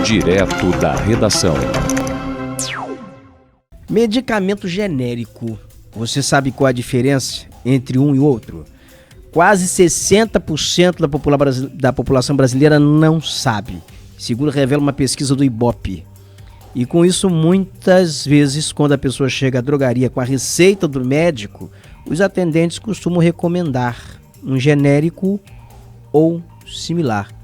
Direto da redação. Medicamento genérico. Você sabe qual a diferença entre um e outro? Quase 60% da população brasileira não sabe, segundo revela uma pesquisa do Ibope. E com isso, muitas vezes, quando a pessoa chega à drogaria com a receita do médico, os atendentes costumam recomendar um genérico ou similar.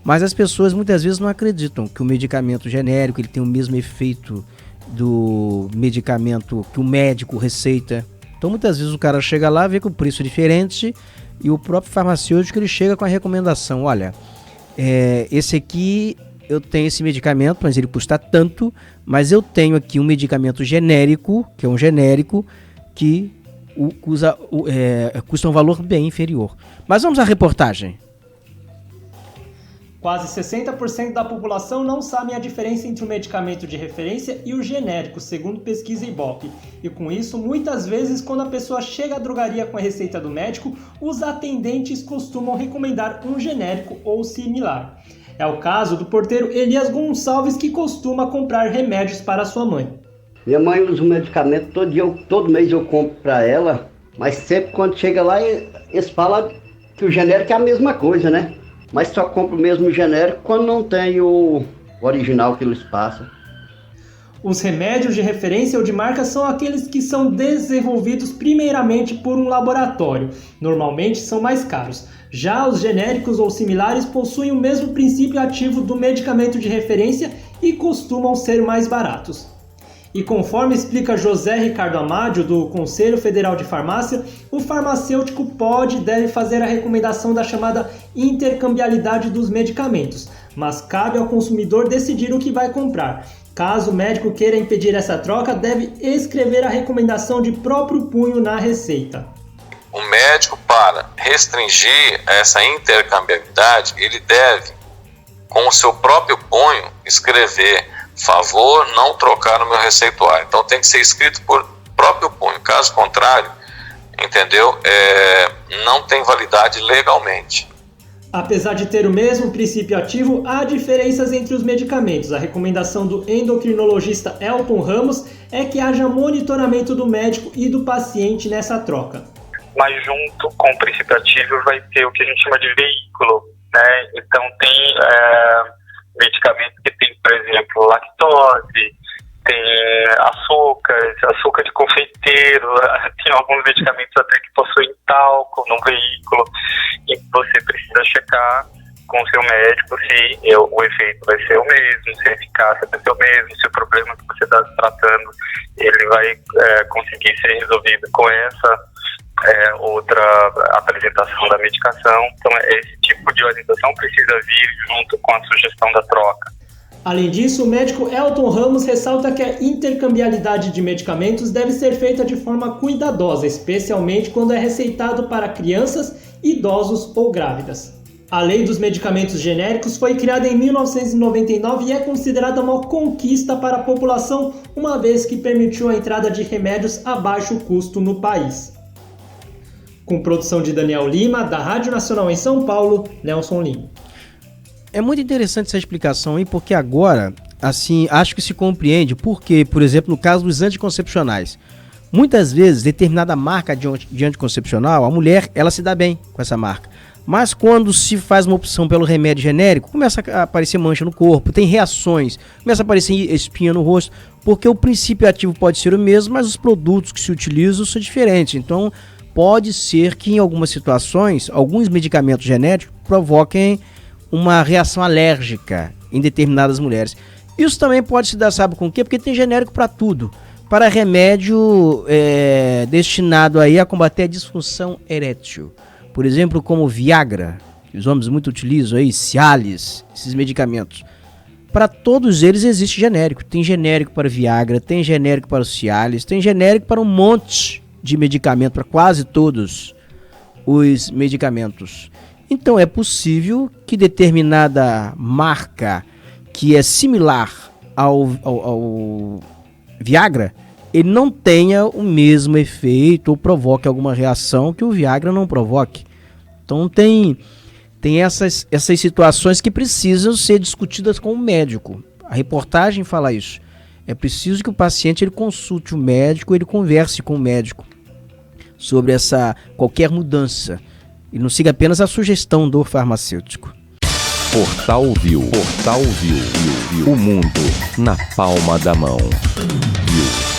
Mas as pessoas muitas vezes não acreditam que o medicamento genérico ele tem o mesmo efeito do medicamento que o médico receita. Então muitas vezes o cara chega lá, vê que o preço é diferente e o próprio farmacêutico ele chega com a recomendação: olha, esse aqui eu tenho esse medicamento, mas ele custa tanto, mas eu tenho aqui um medicamento genérico, que é um genérico, que custa um valor bem inferior. Mas vamos à reportagem. Quase 60% da população não sabe a diferença entre o medicamento de referência e o genérico, segundo pesquisa Ibope. E com isso, muitas vezes, quando a pessoa chega à drogaria com a receita do médico, os atendentes costumam recomendar um genérico ou similar. É o caso do porteiro Elias Gonçalves, que costuma comprar remédios para sua mãe. Minha mãe usa um medicamento todo mês eu compro para ela, mas sempre quando chega lá, eles falam que o genérico é a mesma coisa, né? Mas só compro o mesmo genérico quando não tem o original que eles passam. Os remédios de referência ou de marca são aqueles que são desenvolvidos primeiramente por um laboratório. Normalmente são mais caros. Já os genéricos ou similares possuem o mesmo princípio ativo do medicamento de referência e costumam ser mais baratos. E conforme explica José Ricardo Amádio, do Conselho Federal de Farmácia, o farmacêutico pode e deve fazer a recomendação da chamada intercambiabilidade dos medicamentos, mas cabe ao consumidor decidir o que vai comprar. Caso o médico queira impedir essa troca, deve escrever a recomendação de próprio punho na receita. O médico, para restringir essa intercambiabilidade, ele deve, com o seu próprio punho, escrever: favor não trocar no meu receituário. Então tem que ser escrito por próprio punho. Caso contrário, entendeu? Não tem validade legalmente. Apesar de ter o mesmo princípio ativo, há diferenças entre os medicamentos. A recomendação do endocrinologista Elton Ramos é que haja monitoramento do médico e do paciente nessa troca. Mas junto com o princípio ativo vai ter o que a gente chama de veículo, né? Então tem medicamentos que tem, por exemplo, lactose, tem açúcar de confeiteiro, tem alguns medicamentos até que possuem talco no veículo, e você precisa checar com o seu médico se o efeito vai ser o mesmo, se a eficácia vai ser o mesmo, se o problema que você está tratando ele vai conseguir ser resolvido com essa outra apresentação da medicação. Então esse tipo de orientação precisa vir junto com a sugestão da troca. Além disso, o médico Elton Ramos ressalta que a intercambiabilidade de medicamentos deve ser feita de forma cuidadosa, especialmente quando é receitado para crianças, idosos ou grávidas. A Lei dos Medicamentos Genéricos foi criada em 1999 e é considerada uma conquista para a população, uma vez que permitiu a entrada de remédios a baixo custo no país. Com produção de Daniel Lima, da Rádio Nacional em São Paulo, Nelson Lima. É muito interessante essa explicação aí, porque agora, assim, acho que se compreende porque, por exemplo, no caso dos anticoncepcionais, muitas vezes, determinada marca de anticoncepcional, a mulher, ela se dá bem com essa marca. Mas quando se faz uma opção pelo remédio genérico, começa a aparecer mancha no corpo, tem reações, começa a aparecer espinha no rosto, porque o princípio ativo pode ser o mesmo, mas os produtos que se utilizam são diferentes. Então, pode ser que em algumas situações, alguns medicamentos genéricos provoquem uma reação alérgica em determinadas mulheres. Isso também pode se dar, sabe com o quê? Porque tem genérico para tudo. Para remédio destinado aí a combater a disfunção erétil. Por exemplo, como Viagra, que os homens muito utilizam aí, Cialis, esses medicamentos. Para todos eles existe genérico. Tem genérico para Viagra, tem genérico para o Cialis, tem genérico para um monte de medicamento, para quase todos os medicamentos. Então é possível que determinada marca que é similar ao Viagra, ele não tenha o mesmo efeito ou provoque alguma reação que o Viagra não provoque. Então tem tem essas situações que precisam ser discutidas com o médico. A reportagem fala isso. É preciso que o paciente ele consulte o médico, ele converse com o médico sobre qualquer mudança. E não siga apenas a sugestão do farmacêutico. Portal View. O mundo na palma da mão. View.